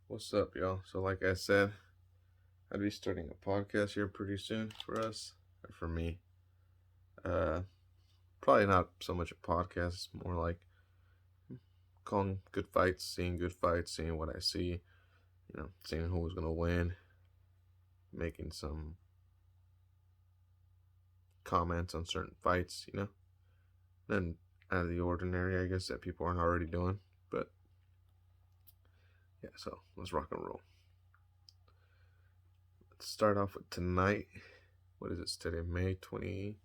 What's up, y'all? So, like I said, I'd be starting a podcast here pretty soon for us, or for me. Uh, Probably not so much a podcast, it's more like calling good fights, seeing what I see, seeing who's gonna win, making some comments on certain fights. Then out of the ordinary, I guess, that people aren't already doing. But yeah, so let's rock and roll. Let's start off with tonight. What is it today? May 20.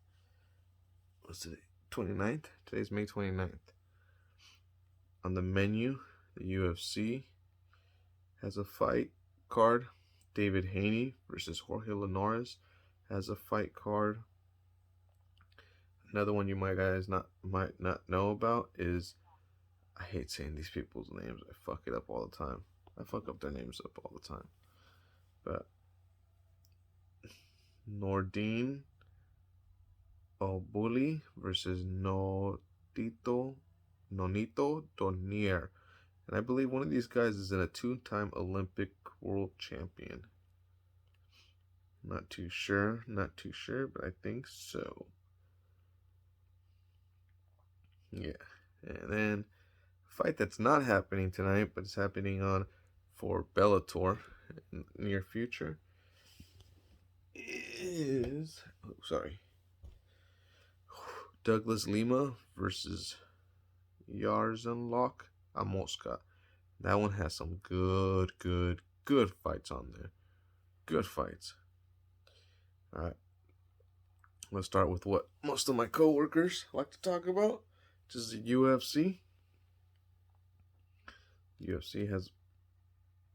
What's today? 29th? Today's May 29th. On the menu, the UFC has a fight card. David Haney versus Jorge Linares has a fight card. Another one you might not know about is, I hate saying these people's names. I fuck it up all the time. I fuck up their names up all the time. But Nordine Obuli versus Nonito Donier. And I believe one of these guys is a two-time Olympic world champion. Not too sure, but I think so. Yeah. And then fight that's not happening tonight, but it's happening on for Bellator in the near future is Douglas Lima versus Yarzanlok Amoska. That one has some good fights on there. Good fights. All right. Let's start with what most of my coworkers like to talk about, which is the UFC. UFC has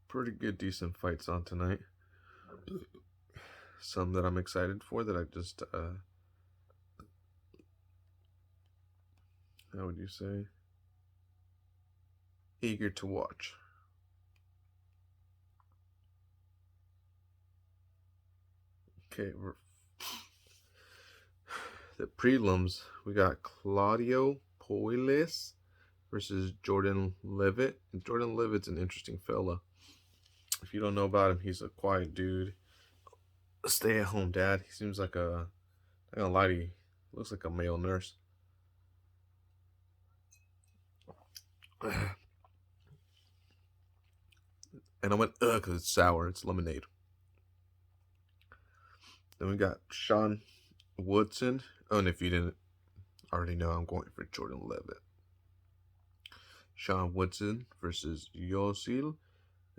pretty good, decent fights on tonight. Some that I'm excited for that I just, how would you say? Eager to watch. Okay, the prelims, we got Claudio Poiles versus Jordan Levitt. And Jordan Levitt's an interesting fella. If you don't know about him, he's a quiet dude, a stay-at-home dad. He seems like I'm not gonna lie to you, looks like a male nurse. And I went, because it's sour. It's lemonade. Then we got Sean Woodson. Oh, and if you didn't already know, I'm going for Jordan Levitt. Sean Woodson versus Yosil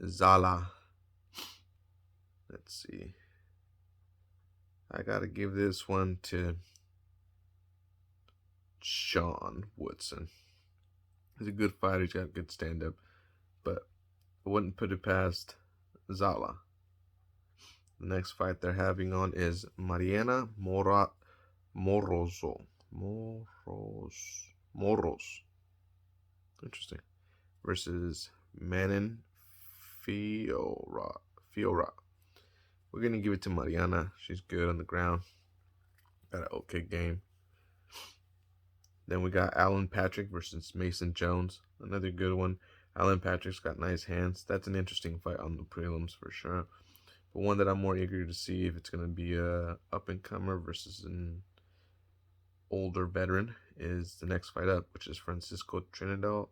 Zala. Let's see. I gotta give this one to Sean Woodson. He's a good fighter. He's got good stand-up. But I wouldn't put it past Zala. The next fight they're having on is Mariana Moros. Interesting. Versus Manon Fiora. We're going to give it to Mariana. She's good on the ground. Got an okay game. Then we got Alan Patrick versus Mason Jones. Another good one. Alan Patrick's got nice hands. That's an interesting fight on the prelims for sure. But one that I'm more eager to see if it's going to be a up-and-comer versus an older veteran is the next fight up, which is Francisco Trinaldo.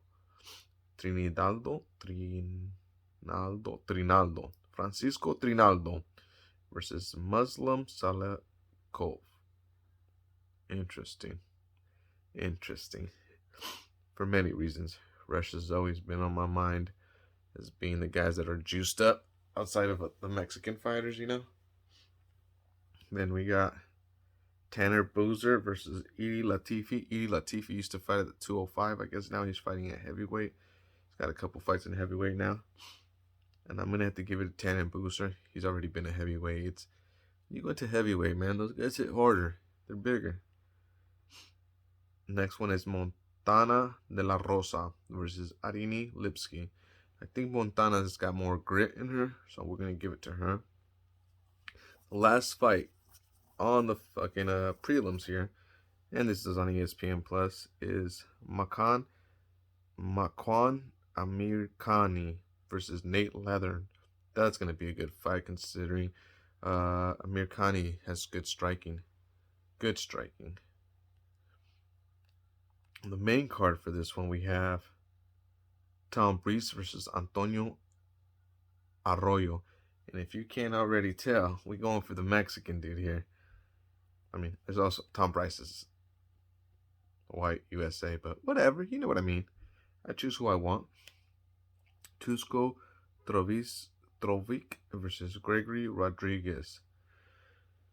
Francisco Trinaldo versus Muslim Salakov. Interesting. For many reasons. Russia's always been on my mind as being the guys that are juiced up outside of the Mexican fighters, Then we got Tanner Boozer versus Edie Latifi. Edie Latifi used to fight at the 205. I guess now he's fighting at heavyweight. He's got a couple fights in heavyweight now. And I'm going to have to give it to Tanner Boozer. He's already been a heavyweight. You go to heavyweight, man. Those guys hit harder. They're bigger. Next one is Montana de la Rosa versus Arini Lipsky. I think Montana's got more grit in her, so we're going to give it to her. The last fight on the fucking prelims here, and this is on ESPN Plus, is Makwan Amirkhani versus Nate Leathern. That's going to be a good fight considering Amir Khani has good striking. Good striking. On the main card for this one, we have Tom Breese versus Antonio Arroyo. And if you can't already tell, we're going for the Mexican dude here. I mean, there's also Tom Bryce's white USA, but whatever, you know what I mean. I choose who I want. Tusko Trovic versus Gregory Rodriguez.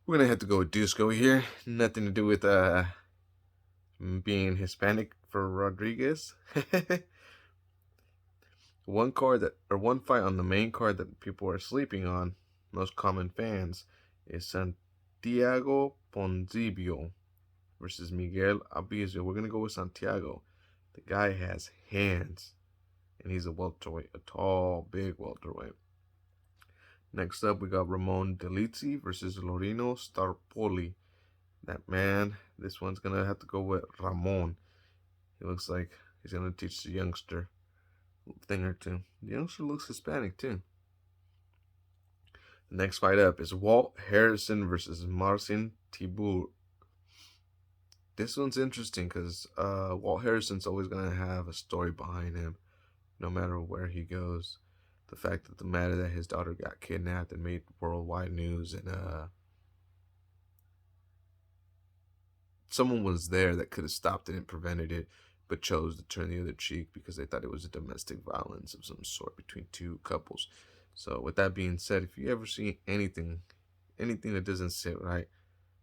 We're gonna have to go with Dusko here. Nothing to do with being Hispanic for Rodriguez. One fight on the main card that people are sleeping on, most common fans, is Santiago Ponzibio versus Miguel Abizio. We're gonna go with Santiago. The guy has hands, and he's a welterweight, a tall, big welterweight. Next up, we got Ramon Delizzi versus Lorino Starpoli. That man, this one's gonna have to go with Ramon. He looks like he's gonna teach the youngster a thing or two. The youngster looks Hispanic too. The next fight up is Walt Harrison versus Marcin Tibur. This one's interesting because Walt Harrison's always gonna have a story behind him, no matter where he goes. The fact that the matter that his daughter got kidnapped and made worldwide news, and someone was there that could have stopped it and prevented it, but chose to turn the other cheek because they thought it was a domestic violence of some sort between two couples. So with that being said, if you ever see anything that doesn't sit right,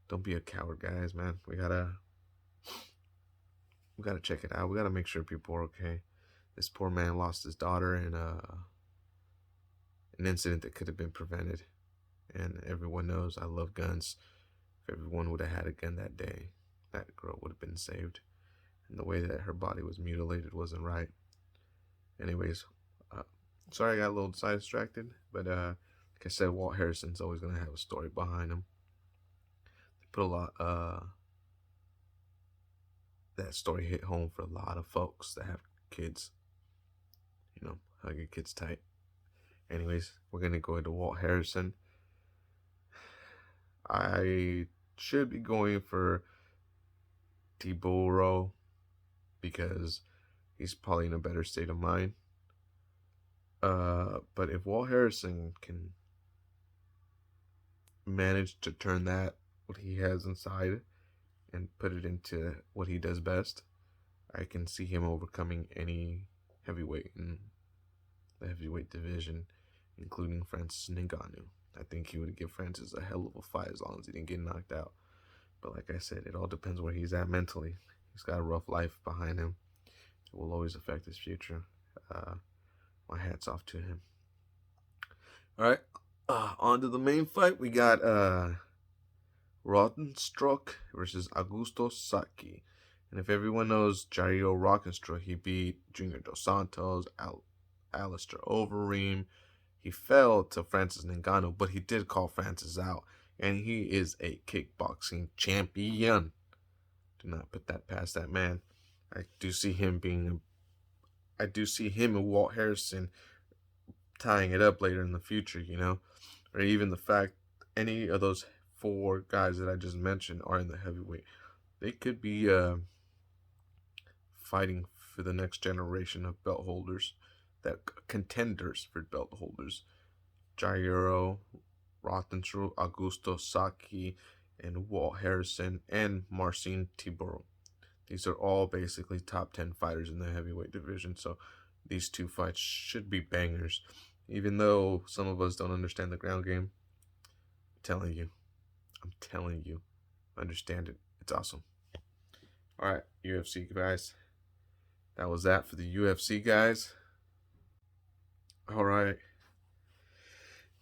don't be a coward, guys, man. We gotta check it out. We gotta make sure people are okay. This poor man lost his daughter in an incident that could have been prevented. And everyone knows I love guns. If everyone would have had a gun that day, that girl would have been saved. And the way that her body was mutilated wasn't right. Anyways, sorry I got a little side distracted, but like I said, Walt Harrison's always gonna have a story behind him. They put a lot that story hit home for a lot of folks that have kids. You know, hug your kids tight. Anyways, we're gonna go into Walt Harrison. I should be going for Tiburo because he's probably in a better state of mind. But if Walt Harrison can manage to turn that, what he has inside, and put it into what he does best, I can see him overcoming any heavyweight in the heavyweight division, including Francis Ngannou. I think he would give Francis a hell of a fight as long as he didn't get knocked out. But like I said, it all depends where he's at mentally. He's got a rough life behind him. It will always affect his future. My hat's off to him. All right, on to the main fight. We got Rotenstruck versus Augusto Saki. And if everyone knows Jairo Rotenstruck, he beat Junior Dos Santos, Alistair Overeem. He fell to Francis Ngannou, but he did call Francis out. And he is a kickboxing champion. Do not put that past that man. I do see him and Walt Harrison tying it up later in the future, you know? Or even the fact any of those four guys that I just mentioned are in the heavyweight. They could be fighting for the next generation of belt holders, that contenders for belt holders. Jairo Rotenstruck, Augusto Saki, and Walt Harrison, and Marcin Tibur. These are all basically top 10 fighters in the heavyweight division, so these two fights should be bangers. Even though some of us don't understand the ground game, I'm telling you, understand it. It's awesome. All right, UFC guys. That was that for the UFC guys. All right.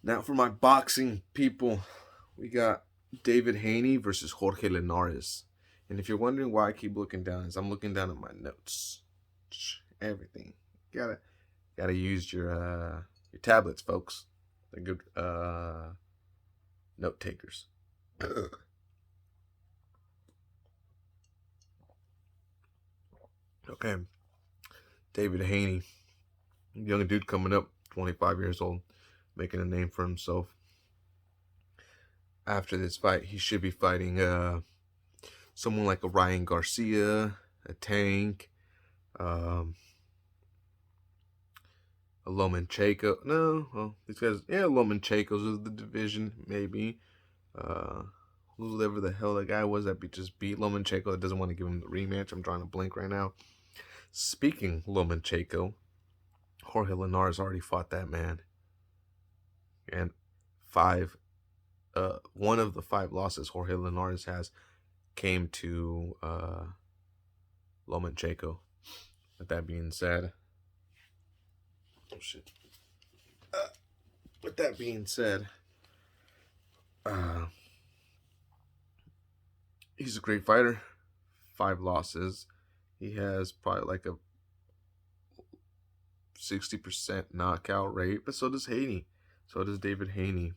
Now for my boxing people, we got David Haney versus Jorge Linares. And if you're wondering why I keep looking down, is I'm looking down at my notes. Everything. Gotta use your tablets, folks. They're good note takers. Okay. David Haney, young dude coming up, 25 years old, making a name for himself. After this fight, he should be fighting someone like a Ryan Garcia, a Tank, um, a Lomachenko. No, well, these guys, yeah, Lomachenko's of the division, maybe. Uh, whoever the hell that guy was that just beat Lomachenko that doesn't want to give him the rematch. I'm trying to blink right now. Speaking Lomachenko, Jorge Linares already fought that man. And one of the 5 losses Jorge Linares has came to Lomachenko. With that being said, with that being said, he's a great fighter. 5 losses. He has probably like a 60% knockout rate, but so does Haney. So does David Haney.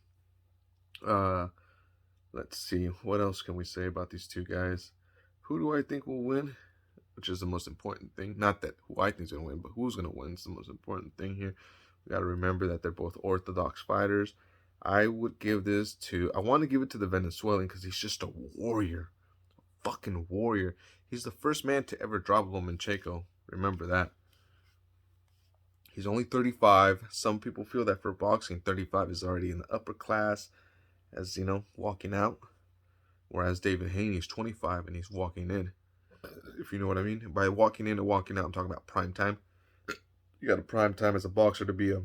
Let's see. What else can we say about these two guys? Who do I think will win? Which is the most important thing. Not that who I think is going to win, but who's going to win is the most important thing here. We got to remember that they're both orthodox fighters. I would give this to... I want to give it to the Venezuelan because he's just a warrior. A fucking warrior. He's the first man to ever drop Lomachenko. Remember that. He's only 35. Some people feel that for boxing, 35 is already in the upper class, as, you know, walking out. Whereas David Haney's 25 and he's walking in. If you know what I mean. By walking in and walking out, I'm talking about prime time. You got a prime time as a boxer to be a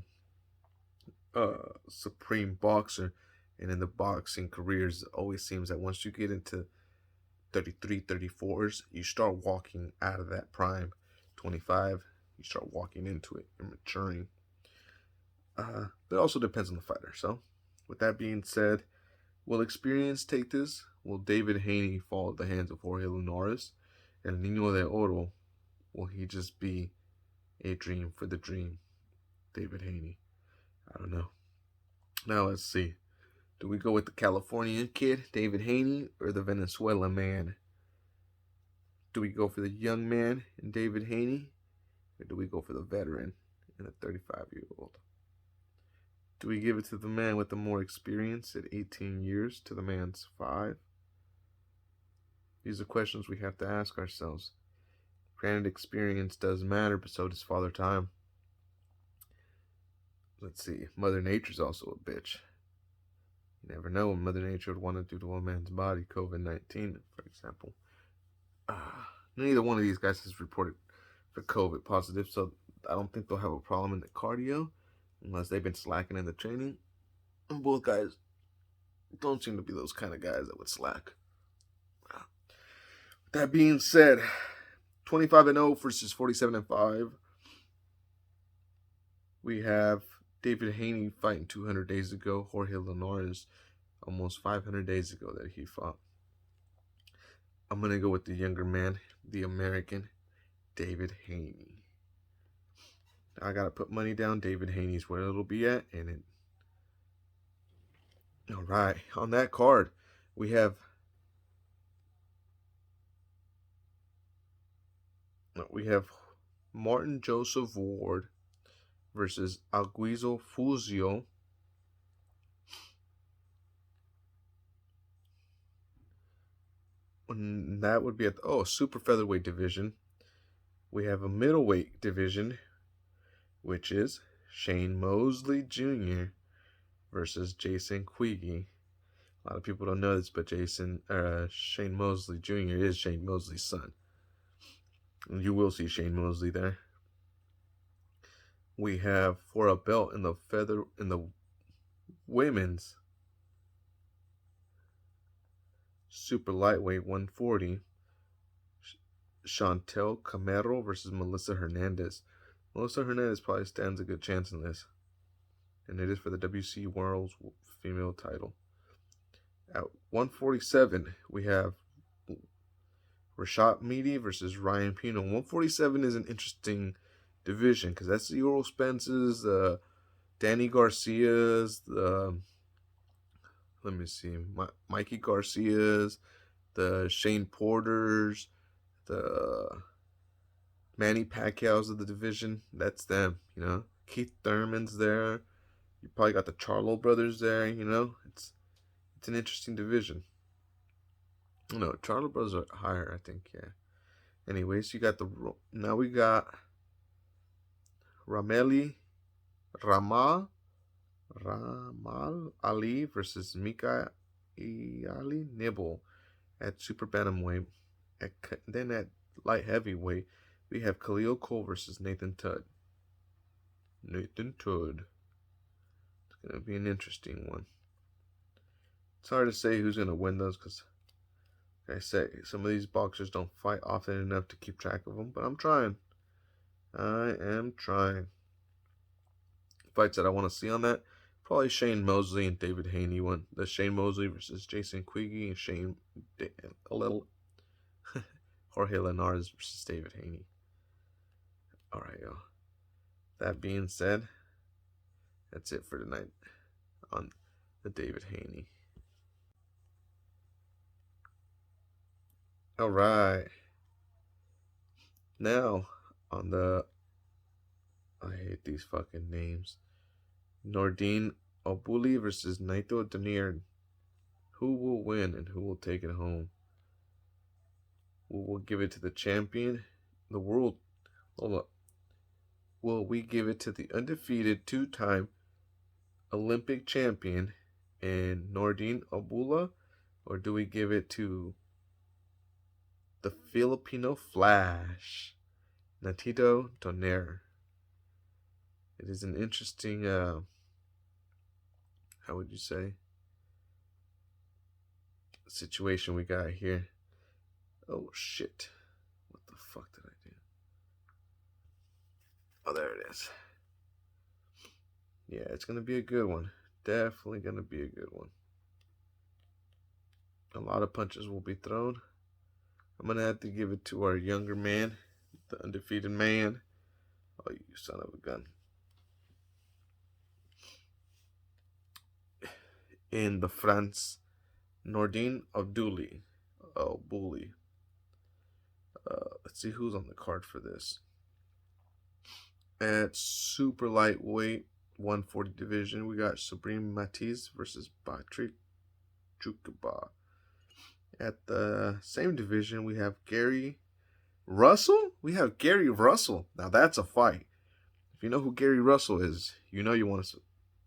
supreme boxer. And in the boxing careers, it always seems that once you get into 33, 34s, you start walking out of that prime. 25, you start walking into it and maturing. But it also depends on the fighter. So, with that being said, will experience take this? Will David Haney fall at the hands of Jorge Linares? And Niño de Oro, will he just be a dream for the dream? David Haney. I don't know. Now let's see. Do we go with the Californian kid, David Haney, or the Venezuela man? Do we go for the young man in David Haney? Or do we go for the veteran and the 35-year-old? Do we give it to the man with the more experience at 18 years to the man's 5? These are questions we have to ask ourselves. Granted, experience does matter, but so does Father Time. Let's see. Mother Nature's also a bitch. You never know what Mother Nature would want to do to a man's body. COVID-19, for example. Neither one of these guys has reported for COVID positive, so I don't think they'll have a problem in the cardio unless they've been slacking in the training. And both guys don't seem to be those kind of guys that would slack. That being said, 25-0 versus 47-5. We have David Haney fighting 200 days ago. Jorge Linares almost 500 days ago that he fought. I'm going to go with the younger man, the American, David Haney. I got to put money down. David Haney's where it'll be at. All right. On that card, we have Martin Joseph Ward versus Aguizo Fuzio. And that would be at the super featherweight division. We have a middleweight division, which is Shane Mosley Jr. versus Jason Quiggy. A lot of people don't know this, but Shane Mosley Jr. is Shane Mosley's son. And you will see Shane Mosley there. We have for a belt in the women's super lightweight 140, Chantel Camero versus Melissa Hernandez. Melissa Hernandez probably stands a good chance in this. And it is for the WC World's female title. At 147, we have Rashad Meaty versus Ryan Pino. 147 is an interesting division because that's the Errol Spence's, Danny Garcia's, Mikey Garcia's, the Shane Porters, the Manny Pacquiao's of the division. That's them, you know. Keith Thurman's there. You probably got the Charlo brothers there. You know, it's an interesting division. No, Charlo brothers are higher, I think. Yeah. Anyways, you got now we got Rameli Ramal Ali versus Mika Ali Nibble at super bantamweight. Then at light heavyweight, we have Khalil Cole versus Nathan Tudd. Nathan Tudd. It's gonna be an interesting one. It's hard to say who's gonna win those because, like I say, some of these boxers don't fight often enough to keep track of them. But I'm trying. I am trying. Fights that I want to see on that, probably Shane Mosley and David Haney one. The Shane Mosley versus Jason Quiggy and Jorge Linares versus David Haney. All right, y'all. That being said, that's it for tonight on the David Haney. All right. Now on the, I hate these fucking names. Nordine Obuli versus Naito Danier. Who will win and who will take it home? Who will give it to the champion? The world. Hold up. Will we give it to the undefeated two-time Olympic champion and Nordine Obula? Or do we give it to the Filipino Flash, Natito Donaire? It is an interesting, how would you say, situation we got here. Oh, shit. What the fuck did I do? Oh, there it is. Yeah, it's going to be a good one. Definitely going to be a good one. A lot of punches will be thrown. I'm going to have to give it to our younger man, the undefeated man. Oh, you son of a gun. In the France, Nordine Abduli. Oh, bully. Let's see who's on the card for this. At super lightweight, 140 division, we got Supreme Matiz versus Patrick Chukaba. At the same division, we have Gary Russell. Now that's a fight. If you know who Gary Russell is, you know you want to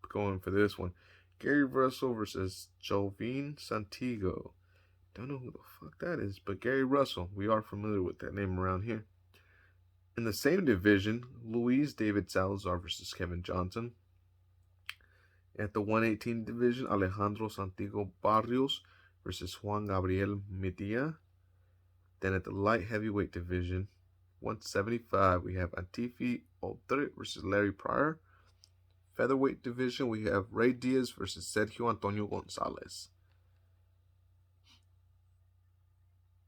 go in for this one. Gary Russell versus Jovine Santiago. Don't know who the fuck that is, but Gary Russell. We are familiar with that name around here. In the same division, Luis David Salazar versus Kevin Johnson. At the 118 division, Alejandro Santiago Barrios versus Juan Gabriel Medina. Then at the light heavyweight division, 175, we have Antifi Oltre versus Larry Pryor. Featherweight division, we have Ray Diaz versus Sergio Antonio Gonzalez.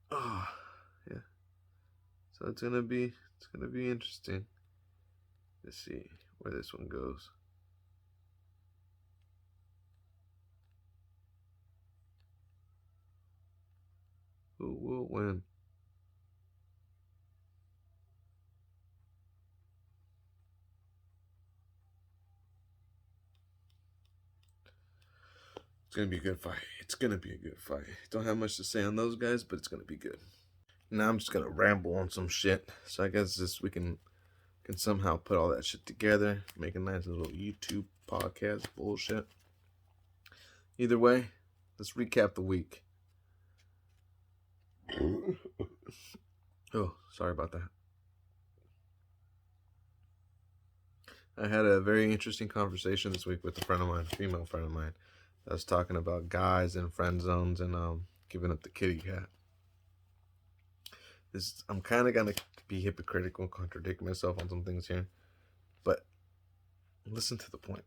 Oh, yeah. So it's gonna be interesting. Let's see where this one goes. Who will win? It's going to be a good fight. Don't have much to say on those guys, but it's going to be good. Now I'm just going to ramble on some shit. So I guess we can somehow put all that shit together. Make a nice little YouTube podcast bullshit. Either way, let's recap the week. Oh, sorry about that. I had a very interesting conversation this week with a female friend of mine. I was talking about guys and friend zones and giving up the kitty cat. I'm kind of gonna be hypocritical and contradict myself on some things here, but listen to the point.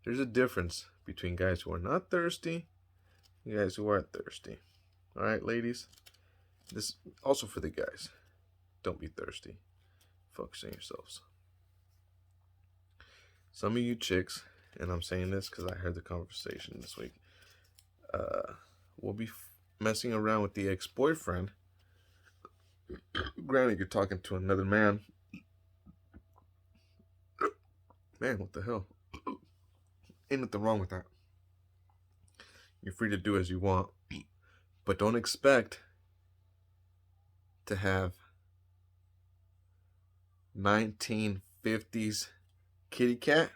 There's a difference between guys who are not thirsty and guys who are thirsty. All right, ladies. This also for the guys. Don't be thirsty. Focus on yourselves. Some of you chicks, and I'm saying this because I heard the conversation this week, will be messing around with the ex-boyfriend. Granted, you're talking to another man, Man, what the hell? Ain't nothing wrong with that. You're free to do as you want, but don't expect to have 1950s kitty cat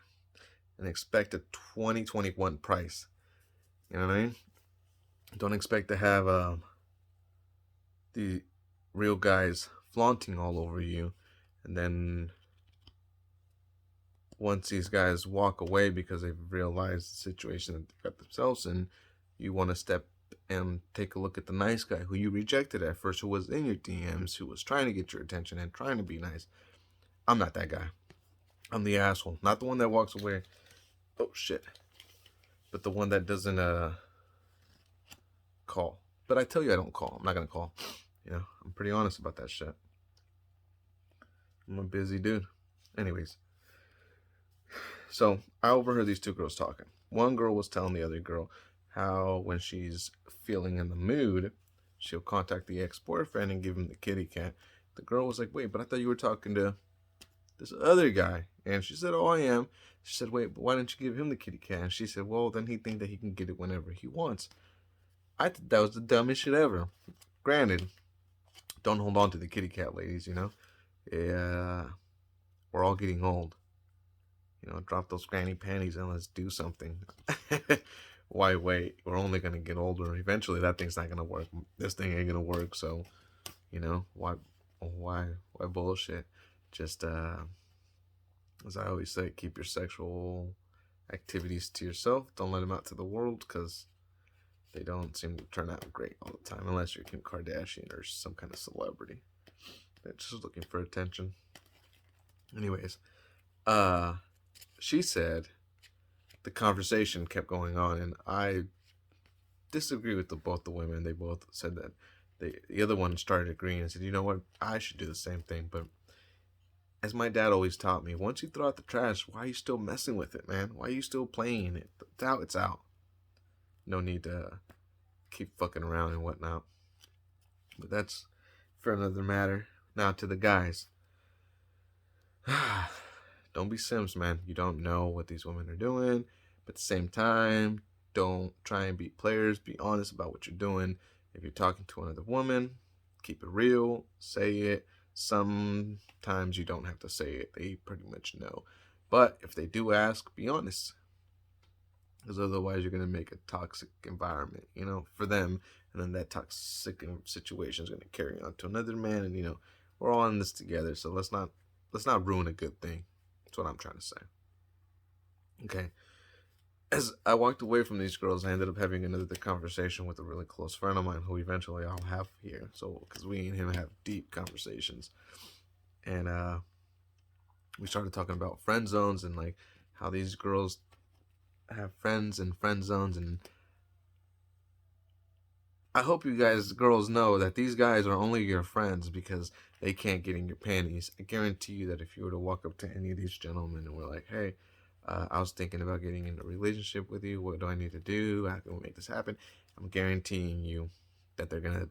and expect a 2021 price. You know what I mean? Don't expect to have the real guys flaunting all over you, and then once these guys walk away because they've realized the situation that they've got themselves in, you want to step and take a look at the nice guy who you rejected at first, who was in your DMs, who was trying to get your attention and trying to be nice. I'm not that guy. I'm the asshole, not the one that walks away. Oh shit. But the one that doesn't call. But I tell you I don't call. I'm not gonna call. You know, I'm pretty honest about that shit. I'm a busy dude. Anyways. So I overheard these two girls talking. One girl was telling the other girl how when she's feeling in the mood, she'll contact the ex-boyfriend and give him the kitty cat. The girl was like, wait, but I thought you were talking to this other guy. And she said, oh, I am. She said, wait, but why didn't you give him the kitty cat? And she said, well, then he'd think that he can get it whenever he wants. I thought that was the dumbest shit ever. Granted, don't hold on to the kitty cat, ladies, you know. Yeah, we're all getting old. You know, drop those granny panties and let's do something. Why wait? We're only going to get older. Eventually, that thing's not going to work. This thing ain't going to work. So, you know, why bullshit? Just, as I always say, keep your sexual activities to yourself. Don't let them out to the world, because they don't seem to turn out great all the time, unless you're Kim Kardashian or some kind of celebrity that's just looking for attention. Anyways, she said the conversation kept going on, and I disagree with both the women. They both said that the other one started agreeing and said, you know what, I should do the same thing. But as my dad always taught me, once you throw out the trash, why are you still messing with it, man? Why are you still playing it? It's out, it's out. No need to keep fucking around and whatnot. But that's for another matter. Now to the guys. Don't be Sims, man. You don't know what these women are doing. But at the same time, don't try and be players. Be honest about what you're doing. If you're talking to another woman, keep it real. Say it. Sometimes you don't have to say it. They pretty much know. But if they do ask, be honest. Because otherwise you're going to make a toxic environment, you know, for them. And then that toxic situation is going to carry on to another man. And, you know, we're all in this together. So let's not ruin a good thing. That's what I'm trying to say. Okay. As I walked away from these girls, I ended up having another conversation with a really close friend of mine who eventually I'll have here. So, because we and him have deep conversations. And we started talking about friend zones and like how these girls have friends and friend zones. And I hope you guys, girls, know that these guys are only your friends because they can't get in your panties. I guarantee you that if you were to walk up to any of these gentlemen and were like, hey, I was thinking about getting in a relationship with you. What do I need to do? How can we make this happen? I'm guaranteeing you that they're going to...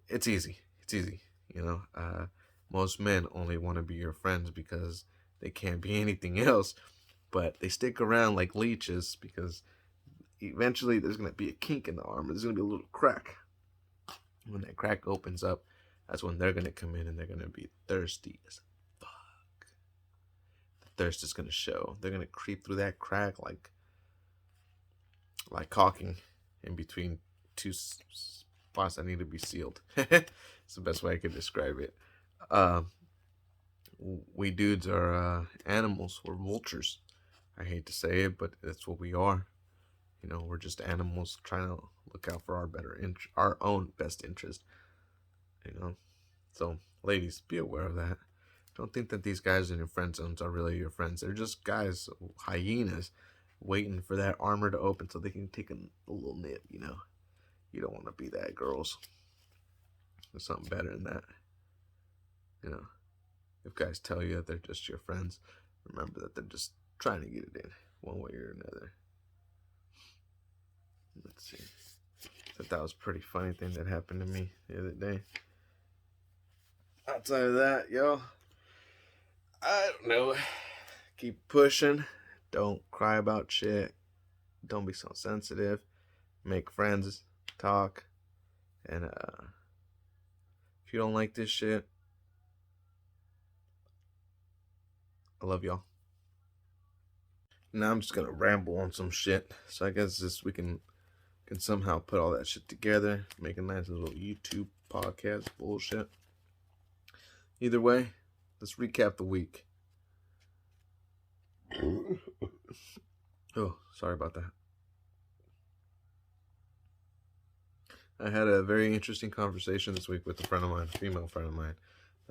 It's easy. It's easy. You know, most men only want to be your friends because they can't be anything else. But they stick around like leeches because eventually there's going to be a kink in the armor. There's going to be a little crack. When that crack opens up, that's when they're going to come in and they're going to be thirsty as fuck. The thirst is going to show. They're going to creep through that crack like caulking in between two spots that need to be sealed. It's the best way I could describe it. We dudes are animals. We're vultures. I hate to say it, but that's what we are. You know, we're just animals trying to look out for our own best interest. You know, so ladies, be aware of that. Don't think that these guys in your friend zones are really your friends. They're just guys, hyenas, waiting for that armor to open so they can take a little nip. You know, you don't want to be that, girls. There's something better than that. You know, if guys tell you that they're just your friends, remember that they're just trying to get it in one way or another. Let's see. I thought that was a pretty funny thing that happened to me the other day. Outside of that, yo, I don't know. keep pushing. Don't cry about shit. Don't be so sensitive. Make friends. Talk. And if you don't like this shit, I love y'all. Now I'm just gonna ramble on some shit. So I guess we can somehow put all that shit together, make a nice little YouTube podcast bullshit. Either way, let's recap the week. Oh, sorry about that. I had a very interesting conversation this week with a friend of mine, a female friend of mine.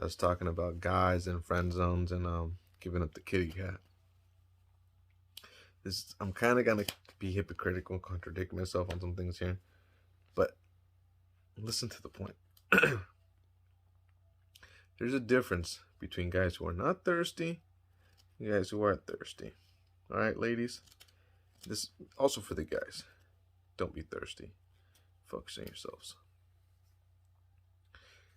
I was talking about guys and friend zones and giving up the kitty cat. I'm kind of gonna be hypocritical and contradict myself on some things here, but listen to the point. There's a difference between guys who are not thirsty and guys who are thirsty. All right, ladies. This also for the guys. Don't be thirsty. Focus on yourselves.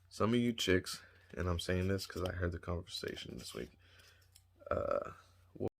Some of you chicks, and I'm saying this because I heard the conversation this week.